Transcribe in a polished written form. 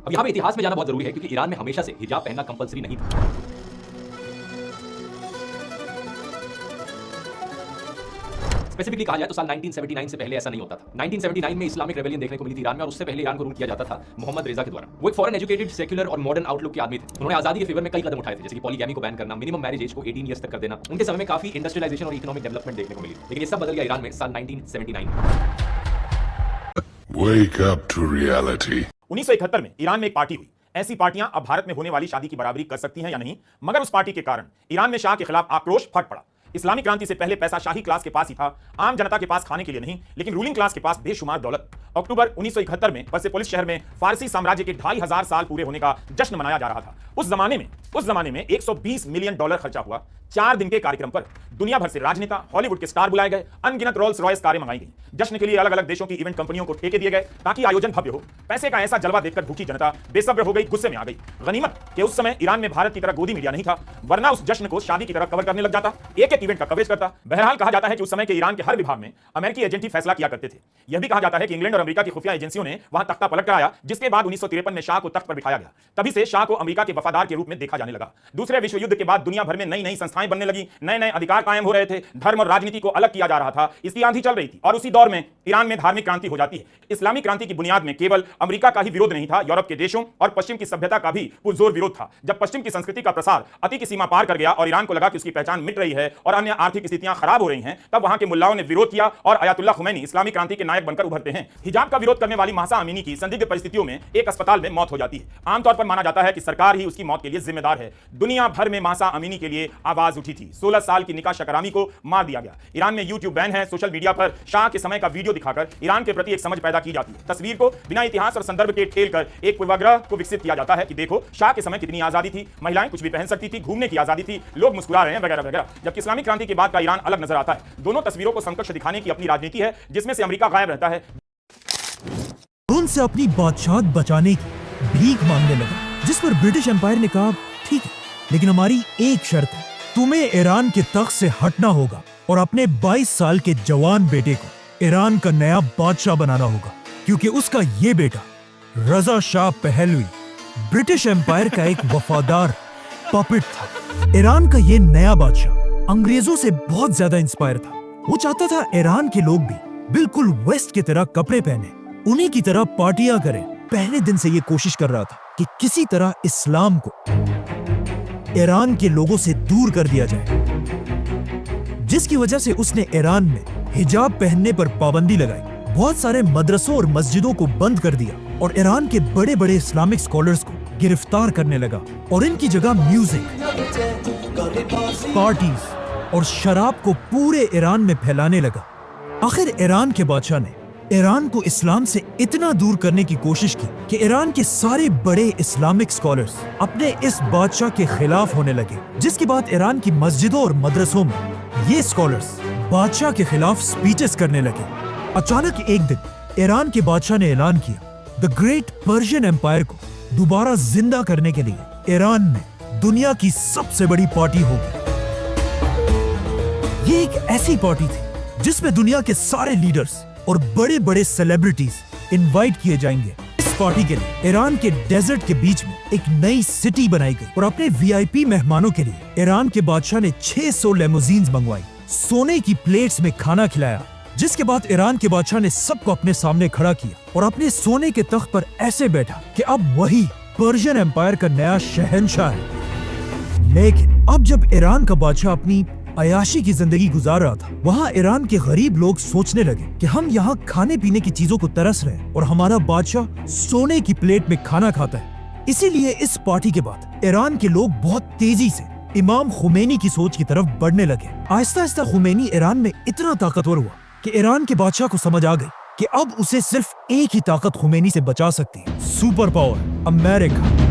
अब यहाँ पे इतिहास में जाना बहुत जरूरी है क्योंकि ईरान में हमेशा से हिजाब पहनना कंपलसरी नहीं था। स्पेसिफिकली कहा जाए तो साल 1979 से पहले ऐसा नहीं होता था। 1979 में इस्लामिक रेवेलियन देखने को मिली थी ईरान में और उससे पहले ईरान को रूल किया जाता था मोहम्मद रेजा के द्वारा। वो एक फॉरेन एजुकेटेड, सेक्युलर और मॉडर्न आउटलुक के आदमी थे। उन्होंने आजादी के फेवर में कई कदम उठाए थे, जैसे कि पॉलीगैमी को बैन करना, मिनिमम मैरिज एज को 18 ईयर्स तक कर देना। उनके समय में काफी इंडस्ट्रियलाइजेशन और इकोनॉमिक डेवलपमेंट देखने को मिली, लेकिन ये सब बदल गया ईरान में साल 1979 में। Wake up to reality. 1971 में ईरान में एक पार्टी हुई। ऐसी पार्टियां अब भारत में होने वाली शादी की बराबरी कर सकती हैं या नहीं, मगर उस पार्टी के कारण ईरान में शाह के खिलाफ आक्रोश फट पड़ा। इस्लामिक क्रांति से पहले पैसा शाही क्लास के पास ही था, आम जनता के पास खाने के लिए नहीं, लेकिन रूलिंग क्लास के पास बेशुमार दौलत। अक्टूबर 1971 में परसेपोलिस शहर में फारसी साम्राज्य के 2500 साल पूरे होने का जश्न मनाया जा रहा था। उस जमाने में $120 मिलियन खर्चा हुआ। 4 दिन के कार्यक्रम पर दुनिया भर से राजनेता, हॉलीवुड के स्टार बुलाए गए, अनगिनत रोल्स रॉयस कारें मंगाई गई। जश्न के लिए अलग अलग देशों की इवेंट कंपनियों को ठेके दिए गए ताकि आयोजन भव्य हो। पैसे का ऐसा जलवा देखकर भूखी जनता बेसब्र हो गई, गुस्से में आ गई। गनीमत कि उस समय ईरान में भारत की तरह गोदी मीडिया नहीं था, वरना उस जश्न को शादी की तरह कवर करने लग जाता, एक एक इवेंट का कवरेज करता। बहरहाल कहा जाता है कि उस समय के ईरान के हर विभाग में अमेरिकी एजेंट ही फैसला किया करते थे। यह भी कहा जाता है कि इंग्लैंड और अमेरिका की खुफिया एजेंसियों ने वहां तख्ता पलट कराया, जिसके बाद 1953 में शाह को तख्त पर बिठाया गया। तभी से शाह को अमेरिका के वफादार के रूप में देखा जाने लगा। दूसरे विश्व युद्ध के बाद दुनिया भर में नई नई संस्थाएं बनने लगी, नए नए अधिकार कायम हो रहे थे, धर्म और राजनीति को अलग किया जा रहा था, इसकी आंधी चल रही थी। और उसी दौर में ईरान में धार्मिक क्रांति हो जाती है। इस्लामिक क्रांति की बुनियाद में केवल अमेरिका का ही विरोध नहीं था, यूरोप के देशों और पश्चिम की सभ्यता का भी पुरजोर विरोध था। जब पश्चिम की संस्कृति का प्रसार अति की सीमा पार कर गया और ईरान को लगा कि उसकी पहचान मिट रही है और अन्य आर्थिक स्थितियां खराब हो रही हैं, तब वहां के मुल्लाओं ने विरोध किया और अयातुल्लाह खुमैनी इस्लामिक क्रांति के नायक बनकर उभरते हैं। हिजाब का विरोध करने वाली महसा अमीनी की संदिग्ध परिस्थितियों में एक अस्पताल में मौत हो जाती है। आमतौर पर माना जाता है कि सरकार ही उसकी मौत के लिए जिम्मेदार है। दुनिया भर में महसा अमीनी के लिए आवाज उठी थी। 16 साल की निका शकरामी को मार दिया गया। ईरान में यूट्यूब बैन है। सोशल मीडिया पर शाह के समय का वीडियो दिखाकर ईरान के प्रति एक समझ पैदा की जाती है। तस्वीर को बिना इतिहास और संदर्भ के ठेलकर एक पूर्वाग्रह को विकसित किया जाता है कि देखो शाह के समय कितनी आजादी थी, महिलाएं कुछ भी पहन सकती थी, घूमने की आजादी थी, लोग मुस्कुरा रहे हैं वगैरह वगैरह। जबकि इस्लामिक क्रांति के बाद का ईरान अलग नजर आता है। दोनों तस्वीरों को समकक्ष दिखाने की अपनी राजनीति है, जिसमें से अमेरिका गायब रहता है। उनसे अपनी बादशाहत बचाने की भीख मांगने लगा, जिस पर ब्रिटिश एम्पायर ने कहा ठीक है, लेकिन हमारी एक शर्त है, तुम्हें ईरान के तख्त से हटना होगा और अपने 22 साल के जवान बेटे को ईरान का नया बादशाह बनाना होगा, क्योंकि उसका ये बेटा रजा शाह पहलवी ब्रिटिश एम्पायर का एक वफादार पपेट था। ईरान का ये नया बादशाह अंग्रेजों से बहुत ज्यादा इंस्पायर था। वो चाहता था ईरान के लोग भी बिल्कुल वेस्ट की तरह कपड़े पहने, उन्हीं की तरह पार्टियां करें। पहले दिन से ये कोशिश कर रहा था कि किसी तरह इस्लाम को ईरान के लोगों से दूर कर दिया जाए, जिसकी वजह से उसने ईरान में हिजाब पहनने पर पाबंदी लगाई, बहुत सारे मदरसों और मस्जिदों को बंद कर दिया और ईरान के बड़े बड़े इस्लामिक स्कॉलर्स को गिरफ्तार करने लगा और इनकी जगह म्यूजिक, पार्टीज और शराब को पूरे ईरान में फैलाने लगा। आखिर ईरान के बादशाह ने ईरान को इस्लाम से इतना दूर करने की कोशिश की कि ईरान के सारे बड़े इस्लामिक स्कॉलर्स अपने इस बादशाह के खिलाफ होने लगे, जिसके बाद ईरान की मस्जिदों और मदरसों में ये स्कॉलर्स बादशाह के खिलाफ स्पीचेस करने लगे। अचानक एक दिन ईरान के बादशाह ने ऐलान किया द ग्रेट पर्शियन एम्पायर को दोबारा जिंदा करने के लिए ईरान में दुनिया की सबसे बड़ी पार्टी होगी। ये एक ऐसी पार्टी थी जिसमें दुनिया के सारे लीडर्स और बड़े बड़े सेलिब्रिटीज इनवाइट किए जाएंगे। इस पार्टी के लिए ईरान के डेजर्ट के बीच में एक नई सिटी बनाई गई और अपने वीआईपी मेहमानों के लिए ईरान के बादशाह ने 600 लेमोजीन्स मंगवाई, सोने की प्लेट्स में खाना खिलाया, जिसके बाद ईरान के बादशाह ने सबको अपने सामने खड़ा किया और अपने सोने के तख्त पर ऐसे बैठा कि अब वही पर्शियन एम्पायर का नया शहंशाह है। लेकिन अब जब ईरान का बादशाह अपनी अयाशी की जिंदगी गुजार रहा था, वहाँ ईरान के गरीब लोग सोचने लगे कि हम यहाँ खाने पीने की चीजों को तरस रहे हैं और हमारा बादशाह सोने की प्लेट में खाना खाता है। इसीलिए इस पार्टी के बाद ईरान के लोग बहुत तेजी से इमाम खुमैनी की सोच की तरफ बढ़ने लगे। आहिस्ता आहिस्ता खुमैनी ईरान में इतना ताकतवर हुआ कि ईरान के बादशाह को समझ आ गई कि अब उसे सिर्फ एक ही ताकत खुमैनी से बचा सकती है, सुपर पावर अमेरिका।